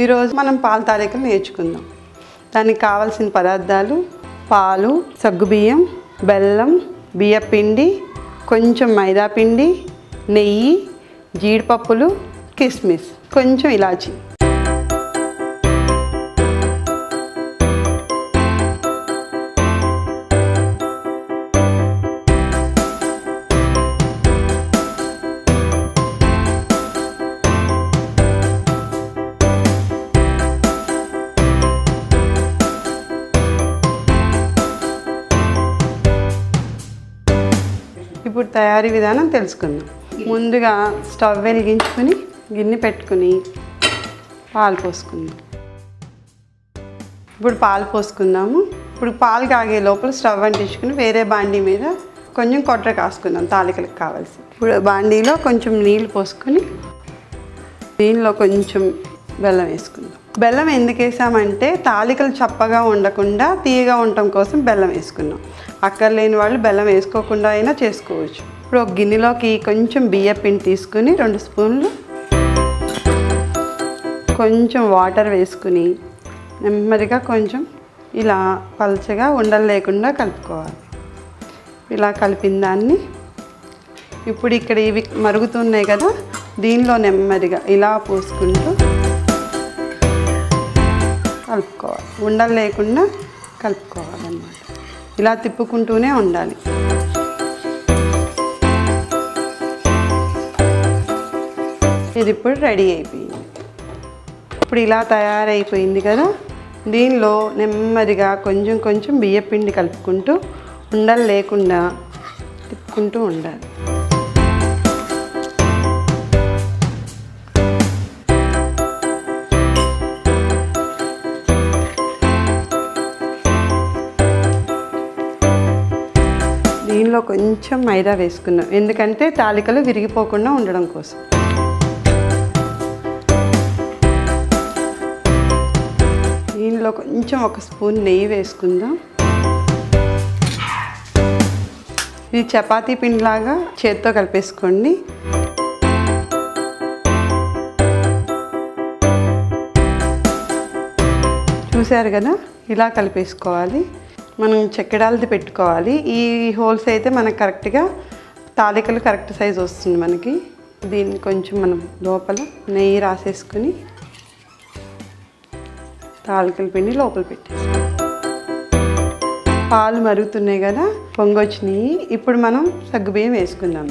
ఈరోజు మనం పాల తాలికలు నేర్చుకుందాం. దానికి కావాల్సిన పదార్థాలు పాలు, సగ్గుబియ్యం, బెల్లం, బియ్యపిండి, కొంచెం మైదా పిండి, నెయ్యి, జీడిపప్పులు, కిస్మిస్, కొంచెం ఇలాచి. ఇప్పుడు తయారీ విధానం తెలుసుకుందాం. ముందుగా స్టవ్ వెలిగించుకొని గిన్నె పెట్టుకుని పాలు పోసుకుందాం. ఇప్పుడు పాలు పోసుకుందాము. ఇప్పుడు పాలు కాగే లోపల స్టవ్ అంటించుకుని వేరే బాండీ మీద కొంచెం కొట్ర కాసుకుందాం తాలికలకు కావాల్సి. ఇప్పుడు బాండీలో కొంచెం నీళ్ళు పోసుకొని దీనిలో కొంచెం బెల్లం వేసుకుందాం. బెల్లం ఎందుకు వేసామంటే తాలికలు చప్పగా ఉండకుండా తీయగా ఉండటం కోసం బెల్లం వేసుకున్నాం. అక్కర్లేని వాళ్ళు బెల్లం వేసుకోకుండా అయినా చేసుకోవచ్చు. ఇప్పుడు ఒక గిన్నెలోకి కొంచెం బియ్యపిండి తీసుకుని 2 స్పూన్లు కొంచెం వాటర్ వేసుకుని నెమ్మదిగా కొంచెం ఇలా పల్చగా ఉండలు లేకుండా కలుపుకోవాలి. ఇలా కలిపిన దాన్ని ఇప్పుడు ఇక్కడ ఇవి మరుగుతున్నాయి కదా, దీనిలో నెమ్మదిగా ఇలా పోసుకుంటూ కలుపుకోవాలి. ఉండలు లేకుండా కలుపుకోవాలన్నమాట. ఇలా తిప్పుకుంటూనే ఉండాలి. ఇది ఇప్పుడు రెడీ అయిపోయింది. ఇప్పుడు ఇలా తయారైపోయింది కదా, దీనిలో నెమ్మదిగా కొంచెం కొంచెం బియ్యపిండి కలుపుకుంటూ ఉండలు లేకుండా తిప్పుకుంటూ ఉండాలి. దీనిలో కొంచెం మైదా వేసుకున్నాం, ఎందుకంటే తాలికలు విరిగిపోకుండా ఉండడం కోసం. దీనిలో కొంచెం 1 స్పూన్ నెయ్యి వేసుకుందాం. ఇది చపాతీ పిండిలాగా చేత్తో కలిపేసుకోండి. చూసారు కదా, ఇలా కలిపేసుకోవాలి. మనం చెక్కడాలది పెట్టుకోవాలి. ఈ హోల్స్ అయితే మనకు కరెక్ట్గా తాలికలు కరెక్ట్ సైజ్ వస్తుంది మనకి. దీన్ని కొంచెం మనం లోపల నెయ్యి రాసేసుకుని తాలికల పిండి లోపల పెట్టేసి పాలు మరుగుతున్నాయి కదా, పొంగొచ్చినాయి. ఇప్పుడు మనం సగ్గుబియ్యం వేసుకుందాం.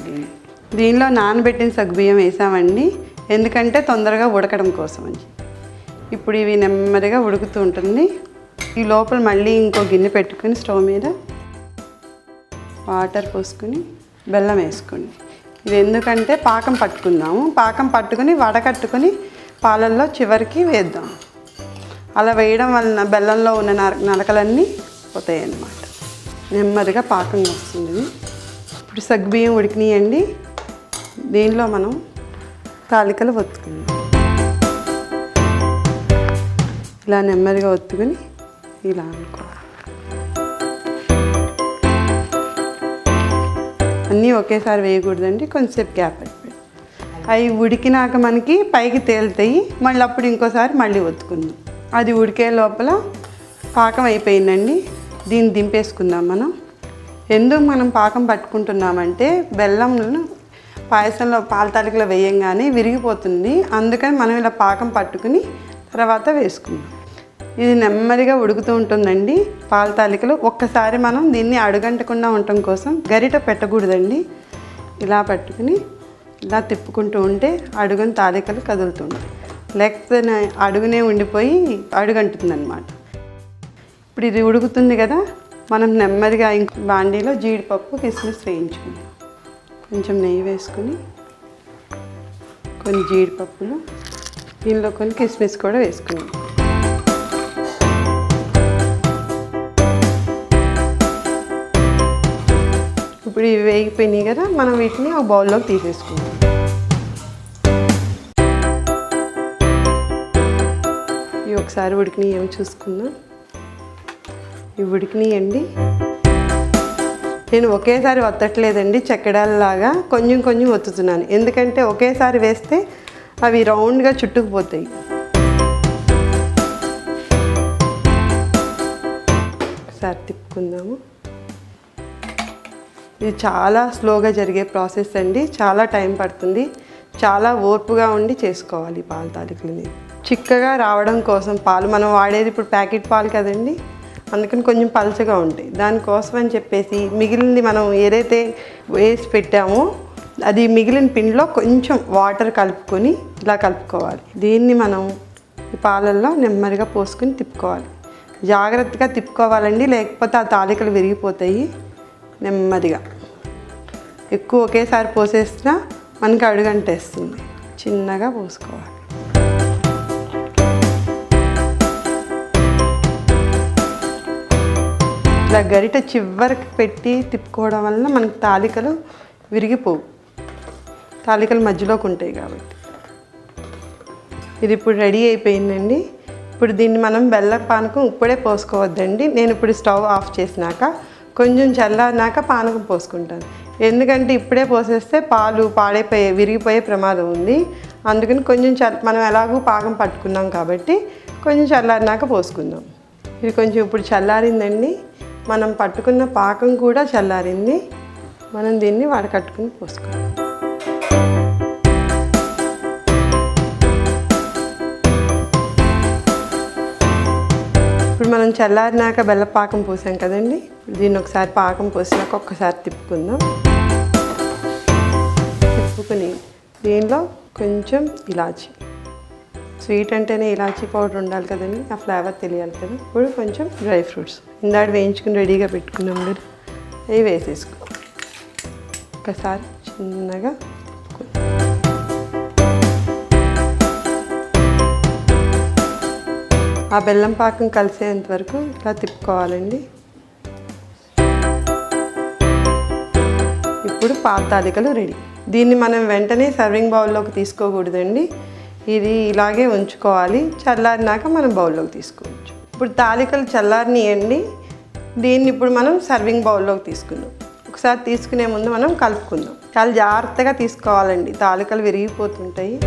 దీనిలో నానబెట్టిన సగ్గుబియ్యం వేసామండి, ఎందుకంటే తొందరగా ఉడకడం కోసం అని. ఇప్పుడు ఇవి నెమ్మదిగా ఉడుకుతూ ఉంటుంది. ఈ లోపల మళ్ళీ ఇంకో గిన్నె పెట్టుకుని స్టవ్ మీద వాటర్ పోసుకుని బెల్లం వేసుకోండి. ఇది ఎందుకంటే పాకం పట్టుకుందాము. పాకం పట్టుకుని వడకట్టుకుని పాలల్లో చివరికి వేద్దాం. అలా వేయడం వలన బెల్లంలో ఉన్న నలకలన్నీ పోతాయి అన్నమాట. నెమ్మదిగా పాకం వస్తుంది. ఇప్పుడు సగ్గుబియ్యం ఉడికినాయండి. దీనిలో మనం తాలికలు ఒత్తుకుందాం. ఇలా నెమ్మదిగా ఒత్తుకుని ఇలా అనుకోవాలి. అన్నీ ఒకేసారి వేయకూడదండి, కొంచెంసేపు గ్యాప్ అయిపోయి అవి ఉడికినాక మనకి పైకి తేలుతాయి. మళ్ళీ అప్పుడు ఇంకోసారి మళ్ళీ ఒత్తుకుందాం. అది ఉడికే లోపల పాకం అయిపోయిందండి. దీన్ని దింపేసుకుందాం మనం. ఎందుకు మనం పాకం పట్టుకుంటున్నామంటే బెల్లంను పాయసంలో పాల తాలికలో వేయంగానే విరిగిపోతుంది. అందుకని మనం ఇలా పాకం పట్టుకుని తర్వాత వేసుకుందాం. ఇది నెమ్మదిగా ఉడుకుతూ ఉంటుందండి పాల తాలికలు. ఒక్కసారి మనం దీన్ని అడుగంటకుండా ఉండటం కోసం గరిట పెట్టకూడదండి. ఇలా పట్టుకుని ఇలా తిప్పుకుంటూ ఉంటే అడుగున తాలికలు కదులుతుంటాయి, లేకపోతే అడుగునే ఉండిపోయి అడుగంటుంది అన్నమాట. ఇప్పుడు ఇది ఉడుకుతుంది కదా, మనం నెమ్మదిగా ఇంకో బాండీలో జీడిపప్పు, కిస్మిస్ వేయించుకుందాం. కొంచెం నెయ్యి వేసుకుని కొన్ని జీడిపప్పులు, దీనిలో కొన్ని కిస్మిస్ కూడా వేసుకున్నాం. ఇప్పుడు ఇవి వేగిపోయినాయి కదా, మనం వీటిని ఒక బౌల్లోకి తీసేసుకుందాం. ఇవి ఒకసారి ఉడికినాయి ఏమో చూసుకుందాం. ఇవి ఉడికినాయండి. నేను ఒకేసారి వత్తట్లేదండి, చెక్కడాలలాగా కొంచెం కొంచెం వత్తుతున్నాను. ఎందుకంటే ఒకేసారి వేస్తే అవి రౌండ్గా చుట్టుకుపోతాయి. ఒకసారి తిప్పుకుందాము. ఇది చాలా స్లోగా జరిగే ప్రాసెస్ అండి, చాలా టైం పడుతుంది, చాలా ఓర్పుగా ఉండి చేసుకోవాలి పాల తాలికలని. చిక్కగా రావడం కోసం పాలు మనం వాడేది ఇప్పుడు ప్యాకెట్ పాలు కదండి, అందుకని కొంచెం పలచగా ఉంటాయి. దానికోసం అని చెప్పేసి మిగిలింది మనం ఏదైతే వేసి పెట్టామో అది మిగిలిన పిండిలో కొంచెం వాటర్ కలుపుకొని ఇలా కలుపుకోవాలి. దీన్ని మనం ఈ పాలల్లో నెమ్మదిగా పోసుకొని తిప్పుకోవాలి. జాగ్రత్తగా తిప్పుకోవాలండి, లేకపోతే ఆ తాలికలు విరిగిపోతాయి. నెమ్మదిగా, ఎక్కువ ఒకేసారి పోసేసినా మనకి అడుగంటేస్తుంది. చిన్నగా పోసుకోవాలి. ఇలా గరిట చివరికి పెట్టి తిప్పుకోవడం వల్ల మనకి తాలికలు విరిగిపోవు, తాలికలు మధ్యలోకి ఉంటాయి కాబట్టి. ఇది ఇప్పుడు రెడీ అయిపోయిందండి. ఇప్పుడు దీన్ని మనం బెల్లం పానకం ఇప్పుడే పోసుకోవద్దండి. నేను ఇప్పుడు స్టవ్ ఆఫ్ చేసినాక కొంచెం చల్లారినాక పానకం పోసుకుంటాను. ఎందుకంటే ఇప్పుడే పోసేస్తే పాలు విరిగిపోయే ప్రమాదం ఉంది. అందుకని కొంచెం మనం ఎలాగూ పాకం పట్టుకున్నాం కాబట్టి కొంచెం చల్లారినాక పోసుకుందాం. ఇది కొంచెం ఇప్పుడు చల్లారిందండి. మనం పట్టుకున్న పాకం కూడా చల్లారింది. మనం దీన్ని వడకట్టుకుని పోసుకోవాలి. ఇప్పుడు మనం చల్లారినాక బెల్ల పాకం పోసాం కదండి, దీన్ని ఒకసారి పాకం పోసినాక ఒక్కసారి తిప్పుకుందాం. తిప్పుకుని దీనిలో కొంచెం ఇలాచీ, స్వీట్ అంటేనే ఇలాచీ పౌడర్ ఉండాలి కదండి, ఆ ఫ్లేవర్ తెలియాలి కదా. ఇప్పుడు కొంచెం డ్రై ఫ్రూట్స్ ఇందాక వేయించుకుని రెడీగా పెట్టుకున్నాం కదా, అవి వేసేసుకో. ఒకసారి చిన్నగా ఆ బెల్లం పాకం కలిసేంత వరకు ఇలా తిప్పుకోవాలండి. ఇప్పుడు పాల తాలికలు రెడీ. దీన్ని మనం వెంటనే సర్వింగ్ బౌల్లోకి తీసుకోకూడదండి, ఇది ఇలాగే ఉంచుకోవాలి. చల్లారినాక మనం బౌల్లోకి తీసుకోవచ్చు. ఇప్పుడు తాలికలు చల్లారినాయండి. దీన్ని ఇప్పుడు మనం సర్వింగ్ బౌల్లోకి తీసుకుందాం. ఒకసారి తీసుకునే ముందు మనం కలుపుకుందాం. చాలా జాగ్రత్తగా తీసుకోవాలండి, తాలికలు విరిగిపోతుంటాయి.